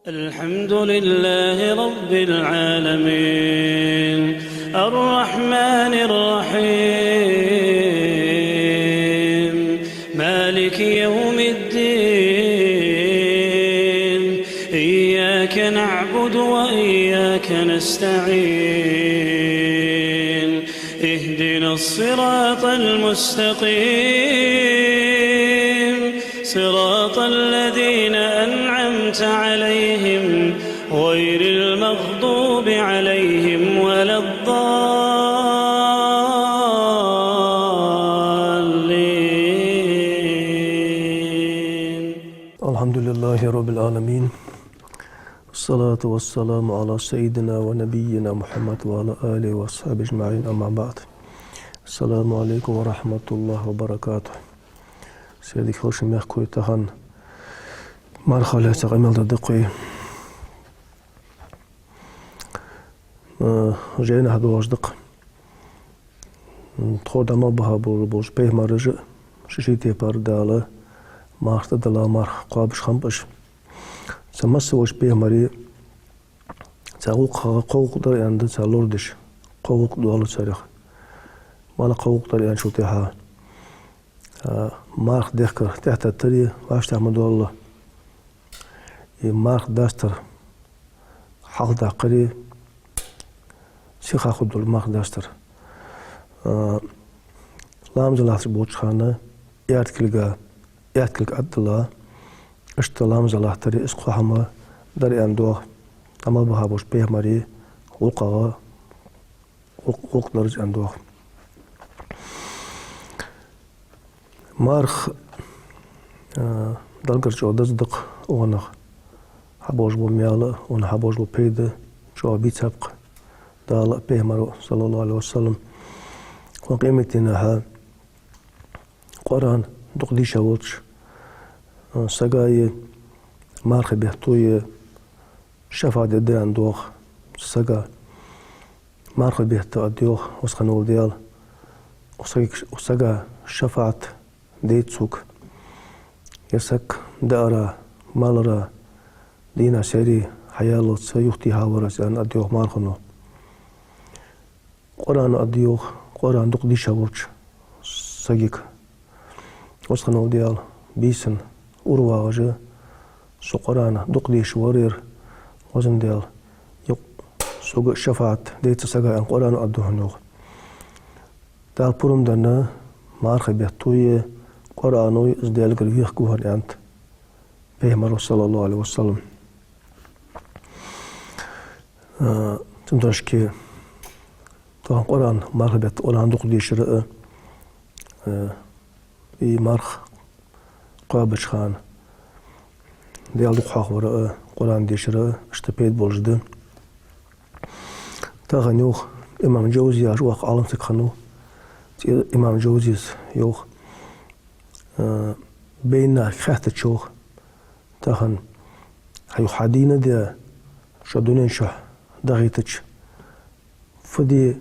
الحمد لله رب العالمين الرحمن الرحيم مالك يوم الدين إياك نعبد وإياك نستعين اهدنا الصراط المستقيم صراط الذين أنعمت عليهم غير المغضوب عليهم ولا الضالين. الحمد لله رب العالمين الصلاة والسلام على سيدنا ونبينا محمد وعلى آله وصحبه أجمعين أما بعد. السلام عليكم ورحمة الله وبركاته. سيدي خوشم يحكوي تهان مرحلة تغمل دقي جينا هدو أصدق تخود أما بها بوش بيه مرجع ششيتي باردالة مارت دلا مار قابش خمبش سمس وش بيه مري قوق در عند لوردش قوق دوالو تاريخ مالا قوق در عند شوتيها مارخ ديخكر تحت التري واش تعمدو الله مارخ داستر حق داقري سيخا خدو المارخ داستر لامز الله سبوتش خانة ياتكلك أدلا اشت لامز الله تري اسقو حما داري اندوغ اما بها بوش بيه مري وقا وق درج اندوغ مارخ دالقر جو دزدق ونخ حبوش بو ميالة ون حبوش بو بيدة جو بيتسابق دال بيه مرو صلى الله عليه وسلم وقيمتنا ها قرآن دقدي شاوتش ساقاي مارخ بيحتوي شفاعة دي اندوغ ساقا مارخ بيحتو اديوغ وسخنول ديال وساقا شفاعة ديتسوك يسك دارا مالرا دينا سيري حيالو سيوختي هاورس ان اديوغ مارخنو قرآن اديوغ قرآن دقدي شاوتش ساقيك وسخنول ديال بيسن urvağı su Kur'an'a dukliş varir vazın del yok su şefaat deyte saga Kur'an adduhun yok dal purum dana marhabet tuye Kur'an'ı izdel gırvih kuhan ant Peygamber sallallahu aleyhi ve sellem tümdaşki ta Kur'an marhabet olan duklişri marh قابش خان ديال دقاق وراء قرآن ديشراء اشتبيت بولجد تاغنيوخ إمام جوزي أجواق عالم تكخنو إمام جوزيز يوخ بينا خاحت تشوخ تاغن هيو حدينا دي شدونين شح دغيتش فدي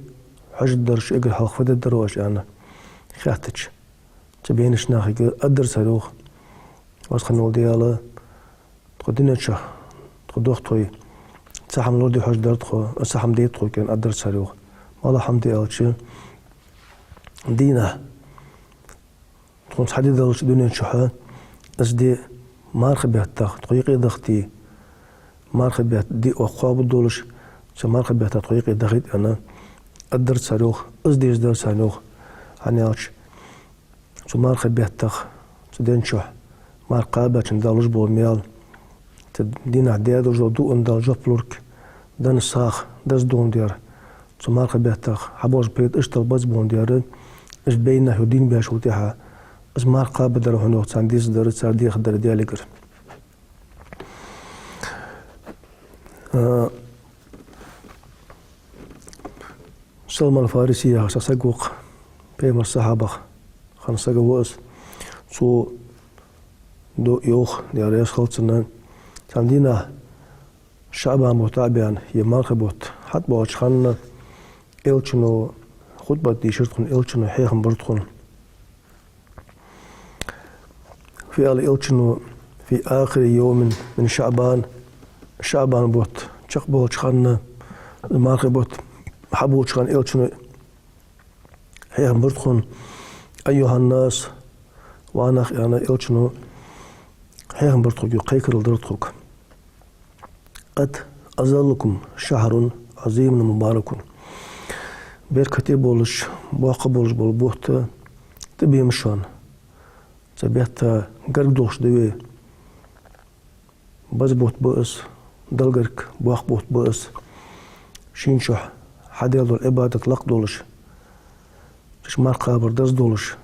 حجد درش إقر حلق فدي دروش أنا خاحتش تبينش ناخي أدر سروخ واسخنول ديالا تقدينتشا تقدوخ توي تسحم لوردي حوش دارتخو اسحم ديتخو كان ادر ساريوخ مالا حمدي الچي دينا تكون حدي دالش دونيتشا اسدي مارخ بيتاخ طريقي دختي مارخ بيت دي اخواب دولش مارخ بيت طريقي دغيت انا ادر ساريوخ اسدي ازدر ساريوخ هنيالش مارخ بيتاخ تدينشو مارقابة تندالوش بوميال تدين عديادو جودو اندال جوبلورك دان الساخ داز دون ديار تمارقة بيتاخ حبوش بيت اشتال باز بون ديار اش بينا يدين بياش وتيها اس مارقابة دارو هنو تانديس دار تساردي خدر دياليكر سلمان الفارسي ساساقوق بيمر الصحابة خانساقا وقس سو دو يوخ دياريس خلصنا تاندينا شعبا متابعا يمارخبوت حد بوش خاننا إلچنو خطبة دي شرطخن إلچنو حيخن برتخن في إلچنو في آخر يوم من شعبان شعبان بوت شقبول شخان مارخ بوت حبول شخان إلشنو هي برتخون أيها الناس وأنا إلشنو هي برتخو يقيكر الدرتخوك قد أزلكم شهر عظيم مبارك بيركتي بولش باقة بولش بول بوت تبي مشان تبيت قرق دوش دوي بس بوت بؤس دلقرك باق بوت بؤس شين شح حديل دول إبادة لق دولش تش مار قابر دز دولش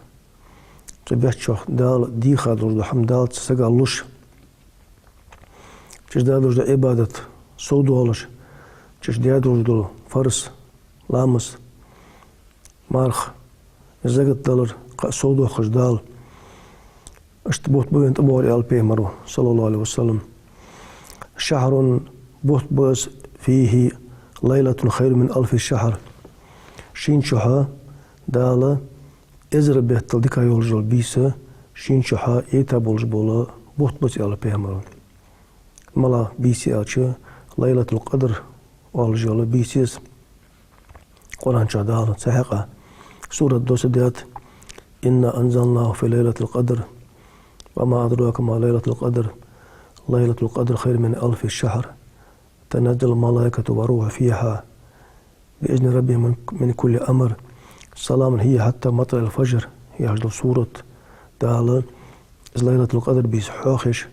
تبيت شح دال ديخا دولش دو حمدال تسقالوش تش دال دولش دو إبادة سو دولش تش دال دولش دول فرس لامس مارخ زغت دلر سودو خجدال اشتبوت بوين تبوري البيمرو صلى الله عليه وسلم شهر بوت بوس فيه ليلة خير من 1000 شهر شين شها دالا ازر بيتل ديكا يولجل بيسا شين شها ايتا بولج بولا بوت بوس البيمرو ملا بيسي اتش ليلة القدر والجل بيسيس قرآن شادال سحقة سورة دوسدات إنا أنزلناه في ليلة القدر وما أدراك ما ليلة القدر ليلة القدر خير من 1000 شهر تنزل الملائكة والروح فيها بإذن ربهم من كل أمر سلام هي حتى مطلع الفجر يعجل سورة دالة ليلة القدر بيس حوخش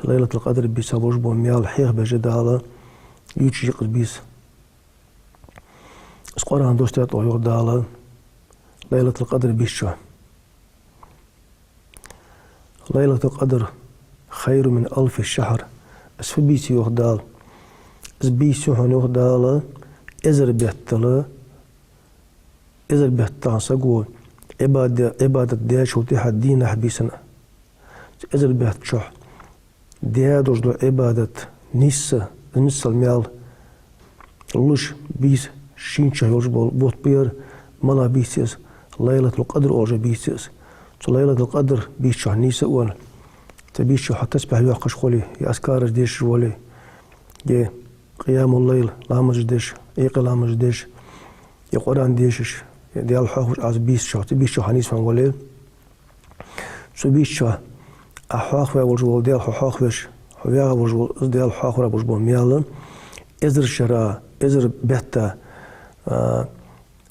ليلة القدر بيس أبوجبو ميال حيخ بجدالة يوتشيق بيس قرآن دوستات أو يغدالة ليلة القدر بيشة ليلة القدر خير من 1000 شهر اسف بيسي يغدال اس بيسي هون يغدالة ازر بيهتان سقول عبادة دياش وتيحة دين حبيسنا ازر بيهتشح ديادوش دو عبادة نسا الميال لوش بيس شين شهيوش بوت بير ملا بيسيس ليلة القدر أوجه بيسيس ليلة القدر بيشح نيسا أول تبيشح تسبح الوقش خولي يا أسكارج ديش ولي يا قيام الليل لامج ديش إيق لامج ديش يا قرآن ديشش يا ديال حوش عز بيشح تبيشح نيس فان ولي سو بيشح أحواق في أول ديال حواق فيش حوياغ أول ديال حواق رابوش بو ميالا إزر شراء إزر بيتا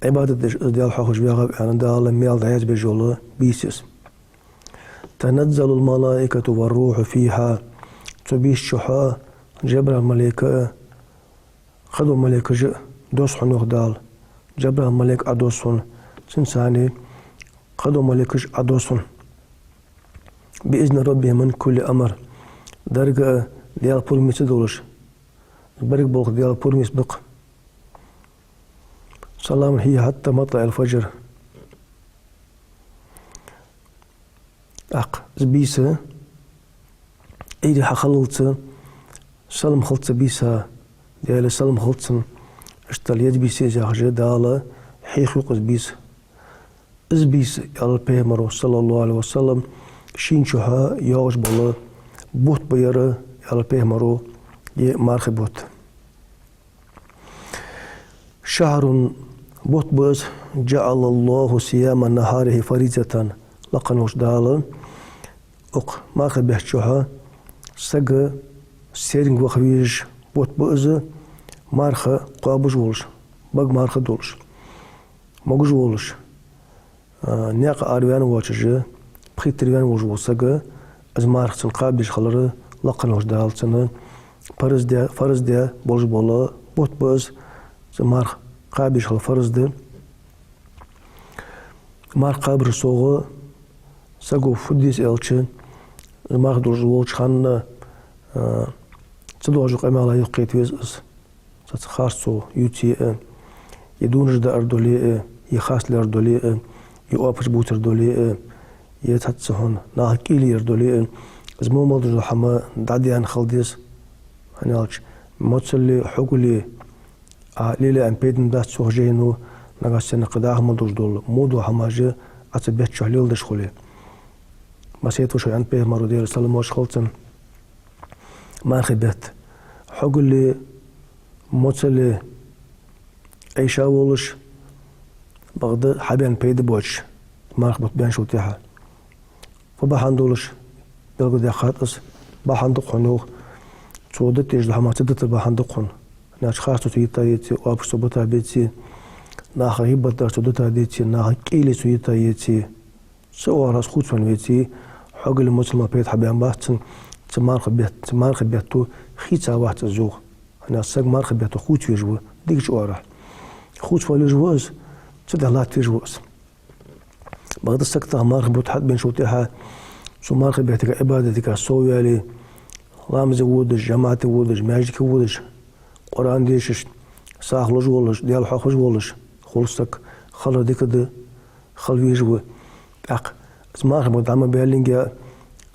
عبادة ديال حوش بيغا يعني دال ميال دعيز بجولة بيسيس تنزل الملائكة والروح فيها تبيش شحا جبر الملائكة خدوا الملائكة جاء دوسحن وخدال جبر الملائكة عدوسن سنساني خدوا الملائكة عدوسن بإذن ربهم من كل أمر درجة ديال بورميس دولش بريك بوق ديال بورميس بق سلام هي حتى مطلع الفجر زبيسة إيدي حخلطة سلم خلطة بيسا ديال سلم خلطة اشتال يد بيسي جاخجة دالة حيخ يقز بيسا زبيسة البيمرو صلى الله عليه وسلم شين شوها يوغش بولا بوت بيرا البيمرو يمارخ بوت شهر بوت بوز جعل الله صيام نهاره فريضة لقنوش دالة أق مارخ بيحشوها سجى سيرنج وخويج بوت بوز مارخ قابوش ولش بق مارخ دولش موجوش ولش نياق أروان واتجه بخيت تريان وجو سجى از مارخ سنقابيش خلره لقنوش دال سنة فرز ديا بولش بولا بوت بوز مارخ قابيش خل فرز دي مار قابر صوغة ساقو فديس إلشن مار دورج وولش خان تدوجق أمالا يقيت ويز تتخارصو يوتي يدونج دا أردولي يخاص لي أردولي يوابش بوت أردولي يتحدثون ناهكيلي أردولي زمو مالدوج حما دعديان خلديس هنالش موتسلي حقولي ليلة أن بيدن دات سوغجينو نغاسينا قداغ مالدوج دول مودو حماجي أتبيت شحليل دشخولي ما سيتو شو عند بيه مرو دير سلموش خلطن ما خبت حقل موصل أيشا ولش بغدا حبيان بيد بوش ما رخبط بين شو تيها فبحان دولش بلغد يا خاطس بحان دقنوه صودت يجلها ما تدت بحان دقن ناش خاصو تيتا يتي وابش صوبتا بيتي ناخ هيبتا صودتا ديتي ناخ كيلي سويتا يتي سوى راس خوتون ويتي حقل موصل ما بيد حبيان باتن تمار خبيتو خيتا واحد الزوغ أنا ساق مار خبيتو خوت يجوا ديك شوارع خوت فولي جواز تده لا تجوز بغد السكتة مار خبوت حد بين شوتها سو مار خبيتك عبادتك سويا لي رامز ودج جماعة ودج ماجيك ودج قرآن ديشش ساخلج ولج ديال حاخج ولج خلصك خلو ديك د خلو يجوا اق مار خبوت عم بيلينجا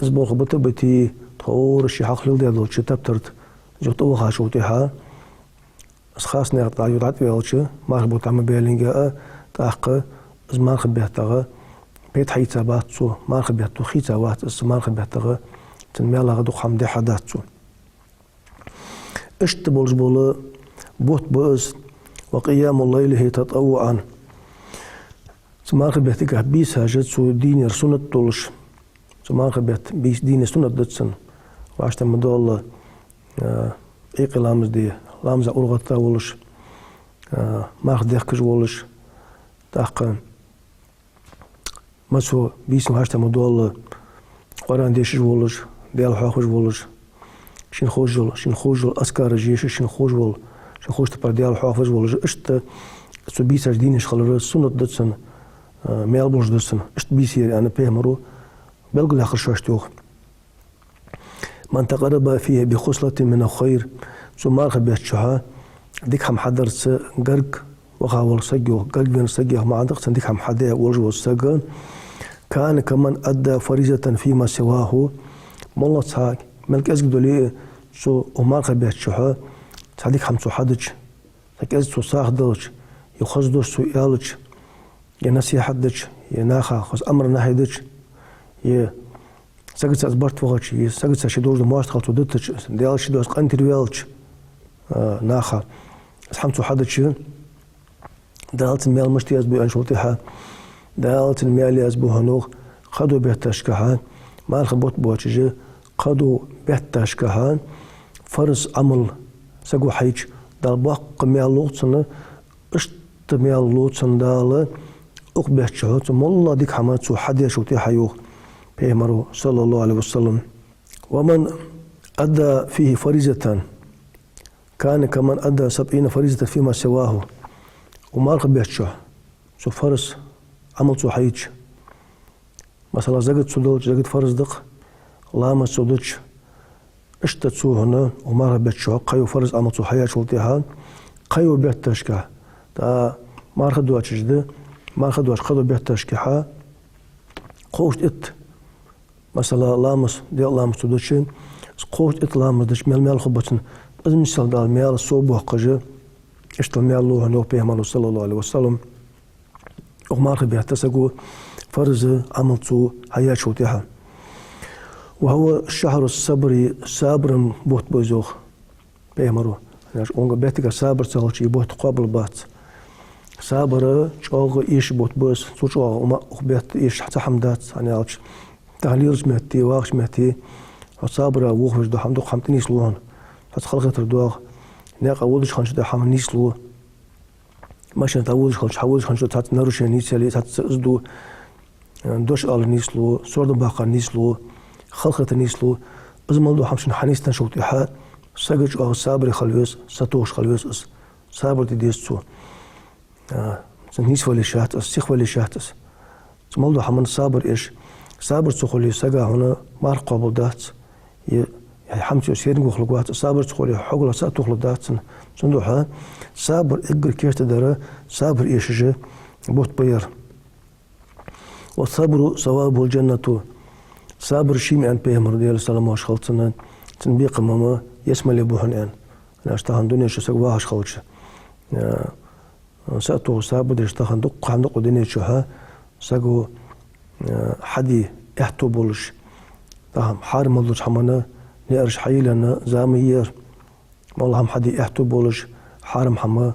اسبوع خبطة بتي طور الشي حقل ديالو تشتبترت جوت اوخا شوتها خاص نقطع يرات ويلش مربوط عم بيلينجا تاق زمان خبيتها بيت حيتا باتسو ما خبيتو خيتا وات زمان خبيتها تنميلا غدو حمدي حداتسو اشتبولج بول بوت بوز وقيام الليل هي تطوعا زمان خبيتك بيس هاجتسو دين سنة طولش زمان خبيت بيس دين سنة دتسن وعشت مدول ايقي لامز دي لامز أورغتا ولش ماخ ديخكج ولش تاق مسو بيسم هاشتا مدول قران ديشج ولش ديال حاخج ولش شين خوجل أسكار جيش شين خوجل تبار ديال حافظ ولش اشت سو بيساج دينش خلر سنة دتسن ميال بلش دتسن اشت بيسير أنا بيهمرو بلغ الآخر شاشتوخ من تقرب فيه بخصلة من الخير ثم أرخ بيتشها ديك هم حضرت قرق وخاول سجو قرق بين سجيه ما عندك ديك هم حدا ورجو السجن كان كمان أدى فريزة فيما سواه مالله تاع ملك أزجدو لي سو أمارخ بيتشها تديك هم صحدج تكأز سو صاحدج يخزدوش سو يالج ينصيحدج يناخا خز أمر نهيدج ي سجد سأزبرت وغشي سجد سأشدوش دمواشت خلطو دتش ديال شدوش قنتر ويالج ناخا اسحمتو حدش دالت الميال مشتي أزبو أنشوتها دالت الميال أزبو هنوخ قدو بيتاشكها ما خبوت بواتشي قدو بيتاشكها فرس عمل سجو حيج دال باق ميال لوتسن اشت ميال لوتسن دال أقبيتشهوت مولا ديك حماتسو حدي شوتي حيوخ بيمرو صلى الله عليه وسلم ومن أدى فيه فريزة كان كمان أدى 70 فريزة فيما سواه وما رخبيتشه سو فرس عمل سو حيج مثلا زقت سودوش زقت فرس دق لامت سودوش اشتت سو هنا وما رخبيتشه قيو فرس عمل سو حياج ولتها قيو بيتشكه تا ما رخدواش جده ما رخدواش خدو بيتشكها قوش ات مثلا لامس ديال لامس سودوش قوش ات لامس دش ميل خبطن از مثال دال ميال صوبه قجه اشتل ميال لو هنو بيهمانو صلى الله عليه وسلم وما رخبيتسقو فرز عملتو حياة شوتها وهو الشهر الصبري صابر بوت بوزوخ بيمرو اونغ بيتك صابر تالشي بوت قبل بات صابر شوغ ايش بوت بوز سوچوغ وما بيت ايش حتى حمدات يعني الش تهليرش متي واخش متي صابر وخش دو حمدو خمتني سلون حتى خلقت الدواغ ناق اولش خنش دو حمني سلو ماشي تاولش خنش حولش خنش تات نروش نيسالي تات زدو دوش آل نيسلو سوردن باقر نيسلو خلقت نيسلو ازمالدو حمشن حنيستن شوتيحا ساقج او صابر خلوس ساتوش خلوس اس صابر تديسو نيس ولي شات اس سيخ ولي شات اس ازمالدو حمن صابر ايش صابر تخولي ساقا هنا مار قبل دات حمتو سيرنغو خلقوات صابر تخولي حقل ساتو خلقات صندوحا صابر اقر كيرت دارا صابر ايش بوت بير والصبر ثوابه الجنة صابر شيمي أن بيهمر ديال السلام واش خلطنا تنبيق ماما يسمى لي بوحن أنا اشتهن دنيا شو سقواهش خلطش سأتو صابر دي اشتهن دق عندق دنيا شوها سقو حدي احتو بولش تهم حار ملوش حمانا نيرش حيلنا زامير والله هم حدي احتو بولج حارم حما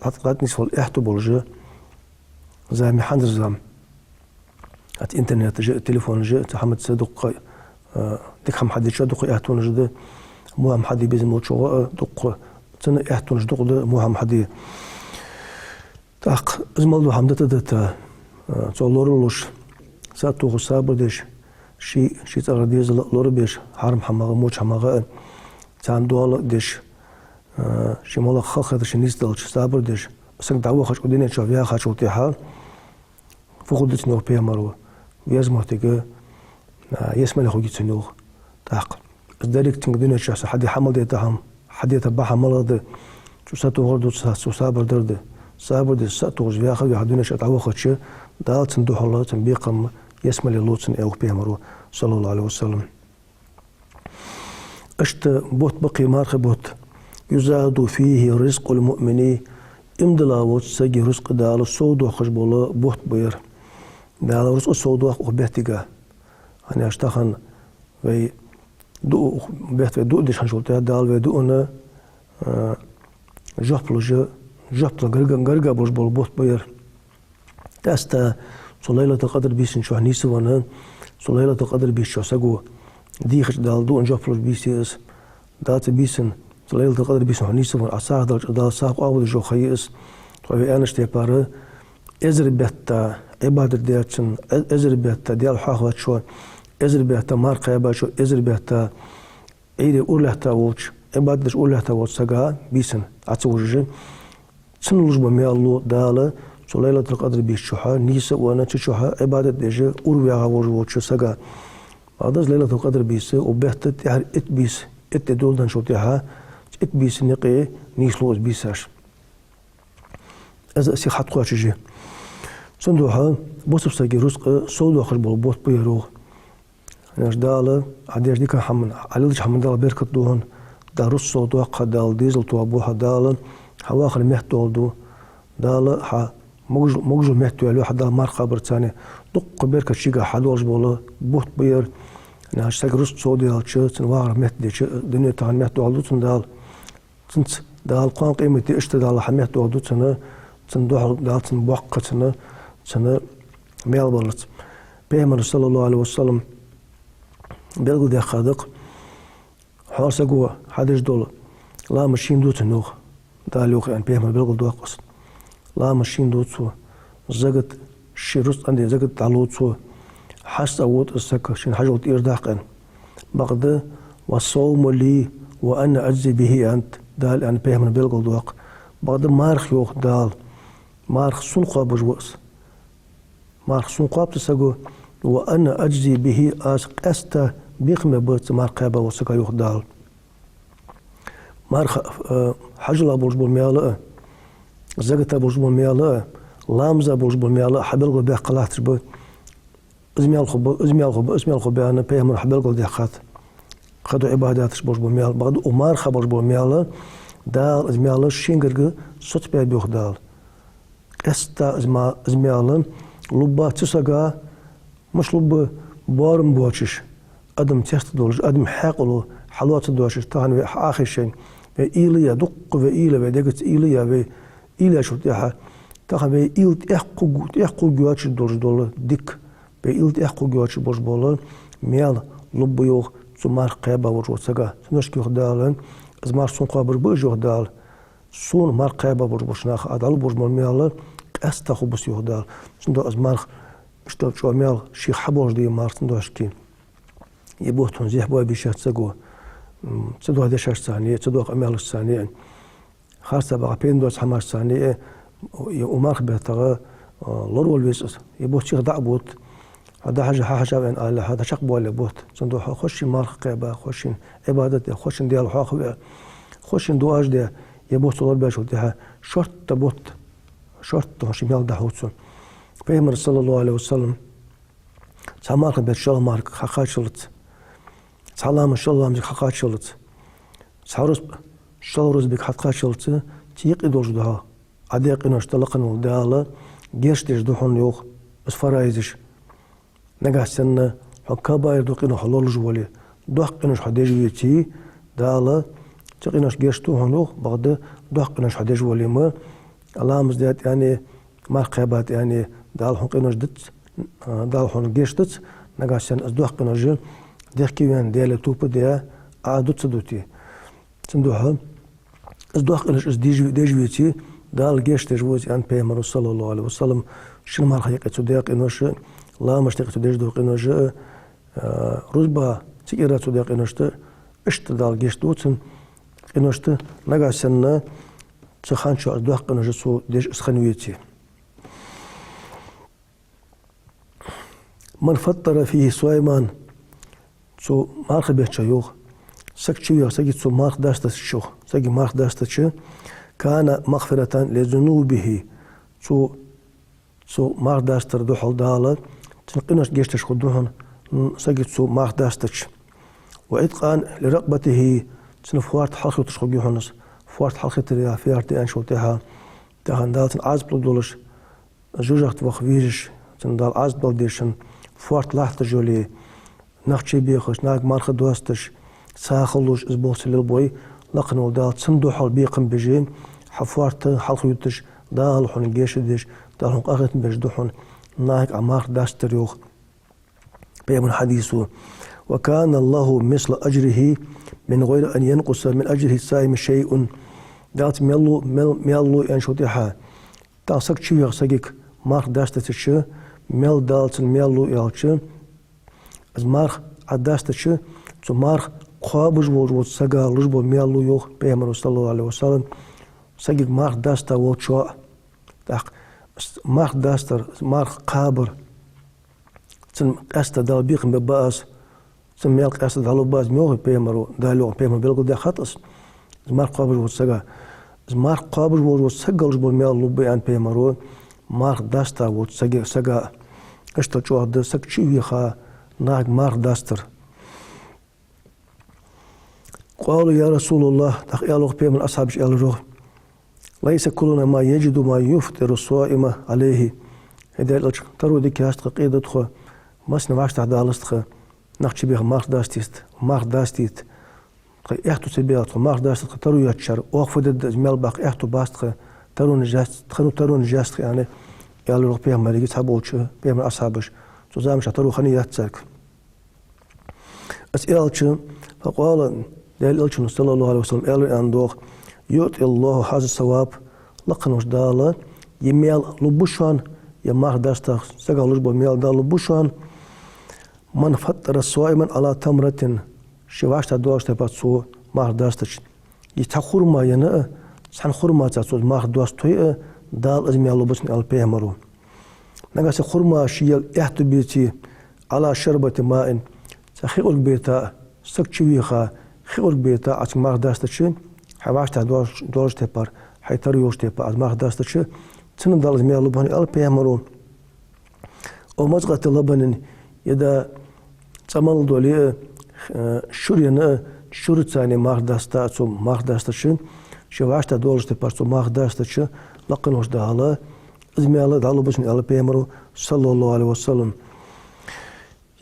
حتى نسول احتو بولج زي محندر زام ات انترنت جاء تليفون جاء تحمد صدق ديك هم حدي شدق احتو نجد مو هم حدي بيزمو شو دق تن احتو نجد مو هم حدي تاق زمالو هم دت تولورلوش ساتو صابر ديش شي تغديز لور بيش حرم حماغ موش حماغ تان دوال ديش شي مولا خلق ديش نيستلش صابر ديش سنگ دعوه خش ودينه شو فيها خش وتيها فقدت نور بيمرو ويزمرتك يسمع له خوجي تنور تاق ذلك تنقدين شخص حد حمل ديتهم حد يتبعها مرض شو ساتو غردو شو صابر درد صابر دي ساتو فيها خو يحدون شو دعوه خش دال تندوح الله تنبيقم يسمى للوتن أو بيمرو صلى الله عليه وسلم أشت بوت بقي مارخ بوت يزاد فيه رزق المؤمنين امدلا وت سجي رزق دال الصود وخش بولا بوت بير دال رزق الصود وبهتجا أنا أشتخن في دو بهت دو ديش هنشولتها دال في دو أنا جبل غرقا بوش بول بوت بير تاستا ليلة القدر بيسن شو هنيسو وانا ليلة القدر بيس شو ساقو ديخش دال دو انجا فلوش بيسيس دالت بيسن ليلة القدر بيسن هنيسو وانا عصاق دال ساق اول جو خيئس طوي انش تيبارا ازر بيتا عبادة دياتشن ازر بيتا ديال حاخوات شو ازر بيتا مارقا يبا شو ازر بيتا ايدي اولهتا ووش عبادة اولهتا ووش ساقا بيسن عطوجي تسنلوش بمي الله دالا ليلة القدر بيشوها نيسا وانا تشوها عبادة ديجا أرويها وجوتش سجا بعد ليلة القدر بيس وبهت تهر إت بيس إت دولدن شوتها إت بيس نقي نيسلوز بيساش إذا سي حد قوة شجع صندوقها بوسب سجى رزق صود وخش بالبوت بيروه ناش داله عديش ديك حمن عليش حمن دال بيركت دوهن دال رز صود وقع دال ديزل توابوها داله حواخر مهت دولدو داله ح مجو مهتو على واحد مار خبر ثاني دق بيرك شيغا حدوش بولا بوت بير ناش سجرس صودي الشت واغر مهت دي دنيا تاع مهتو على دال تنت دال قان قيمتي اشت دال حمهتو على تنا تندوح دال تنبوق تنا ميل بلت بيمر صلى الله عليه وسلم بيلقوا دي خادق حاسقوا حدش دول لا ماشين دوت نوخ دال يوخ ان بيمر بيلقوا دوقس لا ماشين دوتسو زغت شيروس عندي زغت علوتسو حس اوت السك شين حاجه إرداقا بغد والصوم لي وانا اجزي به انت دال ان بيمن بيلقل دوق بغد مارخ يوخ دال مارخ سنقا بجوس مارخ سنقا بتسقو وانا اجزي به استا بيخم بوت مارقابا وسكا يوخ دال مارخ حجلا بوجبو ميالا زغتا بوجبو ميالا لامزا بوجبو ميالا حبلغو بيه قلاتش بو ازميال خو انا بيهم حبلغو دي خات خدو عباداتش بوجبو ميال بعد عمر خبر بو ميالا دال ازميال شينغرغ صوت بيه بيخ دال استا ازميال لوبا تسغا مش لوب بارم بوچش ادم تحت دولج ادم حقلو حلوات دوش تاعن اخر شيء ايليا دق وايلا بدقت ايليا إلى شو تيها تاخذ إلت إحقو جواتش دول ديك بإلت إحقو جواتش برج بالا ميال لبيوخ زمار قابا ورجو سجا نشكي خدالن زمار سون قابر بيجو خدال سون مار قابا برج بشناخ عدل برج ميال أستخو بس يخدال سندو زمار اشتغل شو ميال شيخ حبوش دي مار سندو أشكين يبوه تنزيح بوا بيشات سجوا سندو هذا شاش ثانية سندو أميال ثانية خاصة بقى بين دوس حماس ثانية ومارخ بيتغى لورول بيسس يبوه شيخ دعبوت هذا حاجة بين الله هذا شق بوالي بوت صندوق خوش مارخ قيبة خوش عبادة خوش ديال حاخوة خوش دواج ده يبوه صلور بيش وديها شرط تبوت شرط خوش ميال دحوتسون بيمر صلى الله عليه وسلم سامارخ بيت شال مارك حقات شلت سلام إن شاء الله مزك حقات شلت سعروس شالروز بك حقات شلت تيق إدوش دها عديق إنوش تلقن ودالا جيش ديش دوحون يوخ بس فرايزش نجح سنة حكابا يردوق إنو حلول جوالي دوح إنوش حديجو يتي دالا تقيناش جيشتو هنوخ بعد دقناش حدش وليما علامز ديت يعني مرقبات يعني دال حقيناش دت دال حن جيشتت نقاشن از دقناش ديكيان ديال توب ديا عادت صدوتي تندوها از دقناش از ديجويتي دال جيشت جوز عن بيغمبر صلى الله عليه وسلم شنو ما حقيقة صديق إنوش لا مش تقصد ديجدوق إنوش رزبا تيرا صديق إنوش اشت دال جيشت دوتن إنوش نقاشن تخان شو أصدق إنوش سو ديج اسخنويتي من فطر فيه سويمان سو مارخ بيتشيوخ سكتشيوخ سكت سو مارخ داشت شوخ سكت مارخ داشت كان مغفرة لذنوبه سو مارخ داشتر دوحل دالة تنقنش جيشتش خدوهن سكت سو مارخ داشتش وإتقان لرقبته تنفوارت حلقة تشخوجيهنس فوارت حلقة تريا فيارتي أنشو تها تهان دالتن عازبل دولش جوجاخت وخويجش تندال عازبل ديشن فوارت لاحت جولي نخشي بيخش ناق مارخ دوستش ساخلوش إزبوس للبوي لقنو دال تندوحل بيقم بجين حفوارت حلقة يتش دال حن جيش ديش دال حن قاقت بجدوحن ناق عمار داستريوخ بيمن حديثه وكان الله مثل أجره من غير أن ينقص من أجره السائم شيء دالت ميالو ينشوتيها تاسك تشيوخ ساقيك مارخ داستتش ميال دالت ميالو يالتش از مارخ عداستتش تو مارخ قابج وجود ساقا لجبو ميالو يوخ بيغمبر صلى الله عليه وسلم ساقيك مارخ داستا وشو مارخ داستر مارخ قابر تن قاستا دال بيقم بباس تن ميال قاستا دالو باز ميوغي بيغمبر دالو بيغمبر بلغو دا خطس مارخ قابج وجود ساقا مارخ قابج وجود ساقا لجبو ميالو بيان بيغمبر مارخ داستا وجود ساقا اشتا چوه دا ساق چيوخا ناق مارخ داستر قالوا يا رسول الله تخيلوا بهم الأصحاب يالروه ليس كلنا ما يجد ما يفطر الصائم عليه هذا الأشياء ترى ديك هاست قيدة خو مسنا معش تحت دالست نخش بيه مارخ داستيت إحتو سبيات مارخ داست ترى ياتشر وقفد المال باق إحتو باست ترى نجاست يعني يالروه بهم ما يجي تحبوش بهم الأصحابش تزامش ترى خني ياتسك أسئلة فقال دال الشن صلى الله عليه وسلم قال أن دوغ يؤتي الله هذا الثواب لقنوش دالا يميل لبوشان يمار داستا سقالوش بميل دال لبوشان من فطر صائما على تمرة شواشتا دواشتا باتسو مار داستش يتخور ما ينا سان خرما تاتسو مار دوستوي دال ازميل لبوشن البيهمرو نغاس خرما شيل احتو بيتي على شربة ماء سخيق بيتا سكتشويخا خير بيتا عش مار داستش حواشتا دوش تبار حيتريوش تبار عش مار داستش تنم دال زميل لبنان البيهمرو او مزغة لبنان يدا تمال دولي شورينا شورتاني مار داستا تو مار داستش شواشتا دوش تبار تو مار داستش لقنوش دالا زميل دالو بسن البيهمرو صلى الله عليه وسلم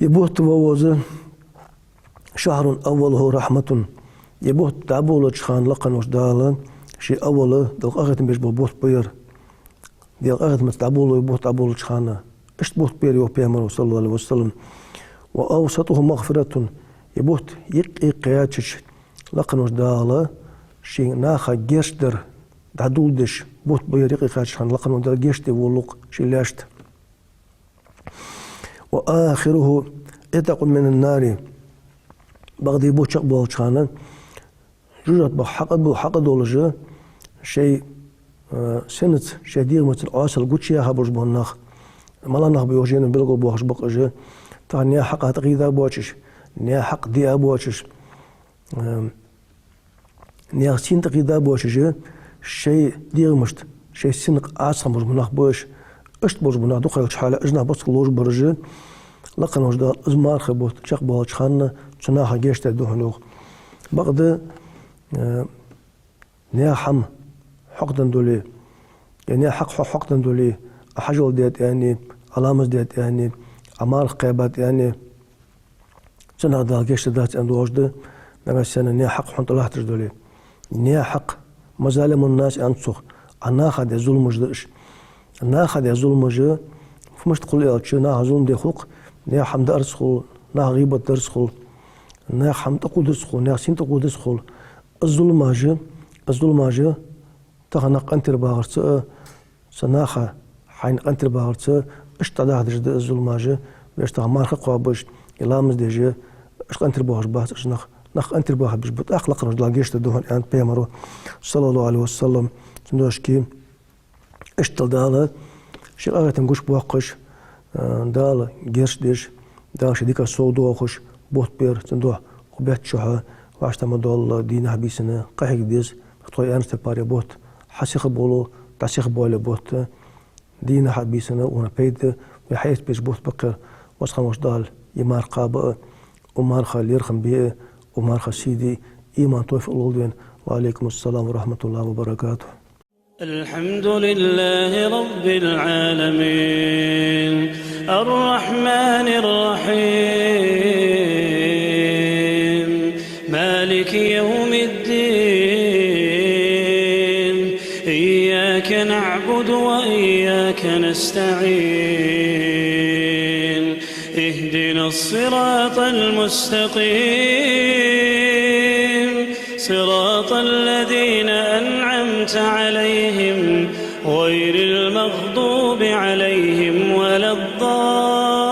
يبوت ووز شهر أوله رحمة يبوت تعبولة شخان لقنوش دالا شي أوله دلق أغتن بيش بوت بير دلق أغتن متعبولة يبوت تعبولة شخانا اشت بوت بير يو بيامر صلى الله عليه وسلم وأوسطه مغفرة يبوت يقي قياتش لقنوش دالا شي ناخا جيشدر دعدول دش بوت بير يقي قياتش شخان لقنوش دالا جيشدر ولوق شي لاشت وآخره اتق من النار بغدي بوشق بوشخانا جوجات بحق دولجة شيء سنة شديد مثل عاصل قوتشيا هبرج بونخ مالا نخ بيوجين بلغو بوخش بقجة تانيا حق هتقيدا بوشش نيا حق دي بوشش نيا سين تقيدا بوشش شيء دير مشت شيء سنق عاصل برج بونخ بوش اشت برج بونخ دخل شحالة اجنا بس لوج برج لقنوش دال ازمار خبوت شق بوشخانا تناها جيشتا دوهنوخ بغدا نيا حم حقدن دولي يعني حقدن دولي أحجول ديت يعني علامز ديت يعني أمار قيبات يعني تناها دال جيشتا دات اندوش ده نغسنا نيا حق حنت الله تردولي نيا حق مظالم الناس أنصخ أنا خد الظلم مجدش أنا خد الظلم مج فمش تقول يا شو نا ظلم دي خوق نيا حمد أرسخل نا غيبة درسخل نا حمد تقول درسخل نا سين تقول درسخل الظلم ماجه تغنق أنتر باغرت سناخة حين أنتر باغرت اشتدا هدرج الظلم ماجه بيشتغل مارخ قابش يلامز ديجي اش أنتر باغرت باس اش نخ أنتر باغرت بش بتأخلق رجل جيش تدوهن أنت بيمرو صلى الله عليه وسلم تندوش كي اشتل داله شيء تنقش بوقش دال جيش ديش دال شديك سودو خوش بوت بير تندوه وبيت شوها وعشت مدول دين حبيسنا قحق ديز خطوي أنت باري بوت حسيخ بولو تعسيخ بولي بوت دين حبيسنا ونا بيد وحيث بيش بوت بقر وسخن وش دال يمار قابا ومار خال يرخم بيه ومار سيدي إيمان طويف الولدين وعليكم السلام ورحمة الله وبركاته. الحمد لله رب العالمين الرحمن الرحيم مالك يوم الدين إياك نعبد وإياك نستعين اهدنا الصراط المستقيم صراط الذين أنعمت عليهم غير المغضوب عليهم ولا الضالين